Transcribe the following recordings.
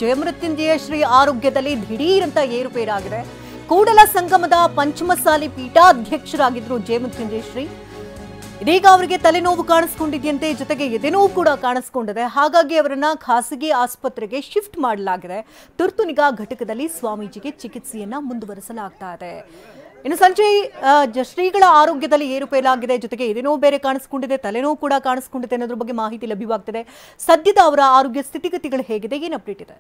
ಜಯಮೃತ್ಯುಂಜಯ ಶ್ರೀ ಆರೋಗ್ಯದಲ್ಲಿ ದಿಢೀರಂತ ಏರುಪೇರಾಗಿದೆ. ಕೂಡಲ ಸಂಗಮದ ಪಂಚಮಸಾಲಿ ಪೀಠಾಧ್ಯಕ್ಷರಾಗಿದ್ರು ಜಯಮೃತ್ಯುಂಜಯ ಶ್ರೀ. ಇದೀಗ ಅವರಿಗೆ ತಲೆನೋವು ಕಾಣಿಸಿಕೊಂಡಿದೆಯಂತೆ, ಜೊತೆಗೆ ಎದೆನೋವು ಕೂಡ ಕಾಣಿಸಿಕೊಂಡಿದೆ. ಹಾಗಾಗಿ ಅವರನ್ನ ಖಾಸಗಿ ಆಸ್ಪತ್ರೆಗೆ ಶಿಫ್ಟ್ ಮಾಡಲಾಗಿದೆ. ತುರ್ತು ನಿಗಾ ಘಟಕದಲ್ಲಿ ಸ್ವಾಮೀಜಿಗೆ ಚಿಕಿತ್ಸೆಯನ್ನ ಮುಂದುವರಿಸಲಾಗ್ತಾ ಇದೆ. ಇನ್ನು ಸಂಜೆ ಶ್ರೀಗಳ ಆರೋಗ್ಯದಲ್ಲಿ ಏರುಪೇರಾಗಿದೆ, ಜೊತೆಗೆ ಎದೆನೋವು ಬೇರೆ ಕಾಣಿಸಿಕೊಂಡಿದೆ, ತಲೆನೋವು ಕೂಡ ಕಾಣಿಸಿಕೊಂಡಿದೆ ಅನ್ನೋದ್ರ ಬಗ್ಗೆ ಮಾಹಿತಿ ಲಭ್ಯವಾಗ್ತಿದೆ. ಸದ್ಯದ ಅವರ ಆರೋಗ್ಯ ಸ್ಥಿತಿಗತಿಗಳು ಹೇಗಿದೆ, ಏನು ಅಪ್ಡೇಟ್ ಇದೆ?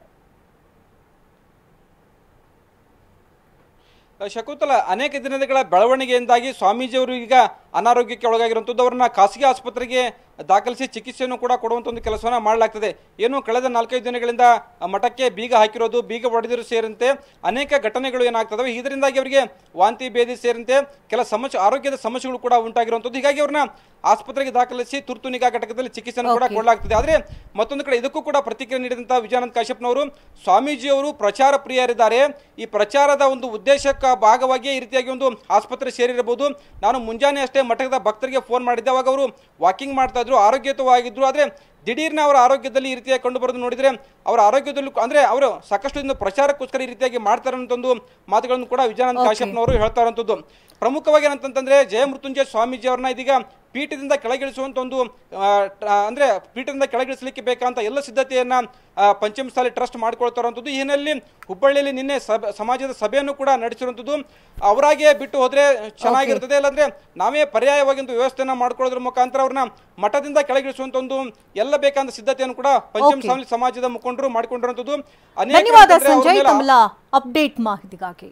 ಶಕುಂತಲ, ಅನೇಕ ದಿನಗಳ ಬೆಳವಣಿಗೆಯಿಂದಾಗಿ ಸ್ವಾಮೀಜಿಯವರು ಈಗ ಅನಾರೋಗ್ಯಕ್ಕೆ ಒಳಗಾಗಿರುವಂಥದ್ದು. ಅವರನ್ನ ಖಾಸಗಿ ಆಸ್ಪತ್ರೆಗೆ ದಾಖಲಿಸಿ ಚಿಕಿತ್ಸೆಯನ್ನು ಕೂಡ ಕೊಡುವಂಥ ಒಂದು ಕೆಲಸವನ್ನ ಮಾಡಲಾಗ್ತದೆ. ಏನು ಕಳೆದ 4-5 ದಿನಗಳಿಂದ ಮಠಕ್ಕೆ ಬೀಗ ಹಾಕಿರೋದು, ಬೀಗ ಹೊಡೆದಿರು ಸೇರಿದಂತೆ ಅನೇಕ ಘಟನೆಗಳು ಏನಾಗ್ತದವೆ. ಇದರಿಂದಾಗಿ ಅವರಿಗೆ ವಾಂತಿ ಭೇದಿ ಸೇರಿದಂತೆ ಕೆಲ ಆರೋಗ್ಯದ ಸಮಸ್ಯೆಗಳು ಕೂಡ ಉಂಟಾಗಿರುವಂಥದ್ದು. ಹೀಗಾಗಿ ಅವ್ರನ್ನ ಆಸ್ಪತ್ರೆಗೆ ದಾಖಲಿಸಿ ತುರ್ತು ನಿಗಾ ಘಟಕದಲ್ಲಿ ಚಿಕಿತ್ಸೆಯನ್ನು ಕೂಡ ಕೊಡಲಾಗ್ತದೆ. ಆದರೆ ಮತ್ತೊಂದು ಕಡೆ ಇದಕ್ಕೂ ಕೂಡ ಪ್ರತಿಕ್ರಿಯೆ ನೀಡಿದಂತಹ ವಿಜಯಾನಂದ ಕಾಶ್ಯಪ್ನವರು, ಸ್ವಾಮೀಜಿಯವರು ಪ್ರಚಾರ ಪ್ರಿಯರಿದ್ದಾರೆ, ಈ ಪ್ರಚಾರದ ಒಂದು ಉದ್ದೇಶಕ್ಕೆ ಭಾಗವಾಗಿ ಈ ರೀತಿಯಾಗಿ ಒಂದು ಆಸ್ಪತ್ರೆ ಸೇರಿರಬಹುದು. ನಾನು ಮುಂಜಾನೆ ಅಷ್ಟೇ ಮಠದ ಭಕ್ತರಿಗೆ ಫೋನ್ ಮಾಡಿದ್ದೆ, ಅವಾಗ ಅವರು ವಾಕಿಂಗ್ ಮಾಡ್ತಾ ಇದ್ರು, ಆರೋಗ್ಯಯುತವಾಗಿದ್ರು. ಆದರೆ ದಿಢೀರ್ನ ಅವರ ಆರೋಗ್ಯದಲ್ಲಿ ಈ ರೀತಿಯಾಗಿ ಕಂಡು ಬರೋದು ನೋಡಿದ್ರೆ ಅವರ ಆರೋಗ್ಯದಲ್ಲೂ ಅಂದ್ರೆ ಅವರು ಸಾಕಷ್ಟು ಪ್ರಚಾರಕ್ಕೋಸ್ಕರ ಈ ರೀತಿಯಾಗಿ ಮಾಡ್ತಾರೆ ಅನ್ನೋ ಒಂದು ಮಾತುಗಳನ್ನು ಕೂಡ ವಿಜಯಾನಂದ ಕಾಶ್ಯಪ್ನವರು ಹೇಳ್ತಾ ಇರುವಂಥದ್ದು. ಪ್ರಮುಖವಾಗಿ ಏನಂತಂದ್ರೆ ಜಯಮೃತ್ಯುಂಜಯ ಸ್ವಾಮೀಜಿ ಅವರನ್ನ ಇದೀಗ ಪೀಠದಿಂದ ಕೆಳಗಿಳಿಸುವಂತ ಒಂದು ಅಂದ್ರೆ ಪೀಠದಿಂದ ಕೆಳಗಿಳಿಸಲಿಕ್ಕೆ ಬೇಕಂತ ಎಲ್ಲ ಸಿದ್ಧತೆಯನ್ನ ಪಂಚಮಸಾಲಿ ಟ್ರಸ್ಟ್ ಮಾಡ್ಕೊಳ್ತಾ ಇರುವಂಥದ್ದು. ಈ ಹಿನ್ನೆಲೆಯಲ್ಲಿ ಹುಬ್ಬಳ್ಳಿಯಲ್ಲಿ ನಿನ್ನೆ ಸಮಾಜದ ಸಭೆಯನ್ನು ಕೂಡ ನಡೆಸಿರುವಂಥದ್ದು. ಅವರಾಗೆ ಬಿಟ್ಟು ಹೋದ್ರೆ ಚೆನ್ನಾಗಿರ್ತದೆ, ಇಲ್ಲಾಂದ್ರೆ ನಾವೇ ಪರ್ಯಾಯವಾಗಿ ಒಂದು ವ್ಯವಸ್ಥೆಯನ್ನ ಮಾಡ್ಕೊಳ್ಳೋದ್ರ ಮುಖಾಂತರ ಅವ್ರನ್ನ ಮಠದಿಂದ ಕೆಳಗಿಳಿಸುವಂತ ಒಂದು ಎಲ್ಲ ಬೇಕಂತ ಸಿದ್ಧತೆಯನ್ನು ಕೂಡ ಪಂಚಮಸಾಲಿ ಸಮಾಜದ ಮುಖಂಡರು ಮಾಡಿಕೊಂಡಿರುವಂಥದ್ದು. ಧನ್ಯವಾದ ಸಂಜಯ್, ತಮ್ಮ ಅಪ್ಡೇಟ್ ಮಾಹಿತಿಗಾಗಿ.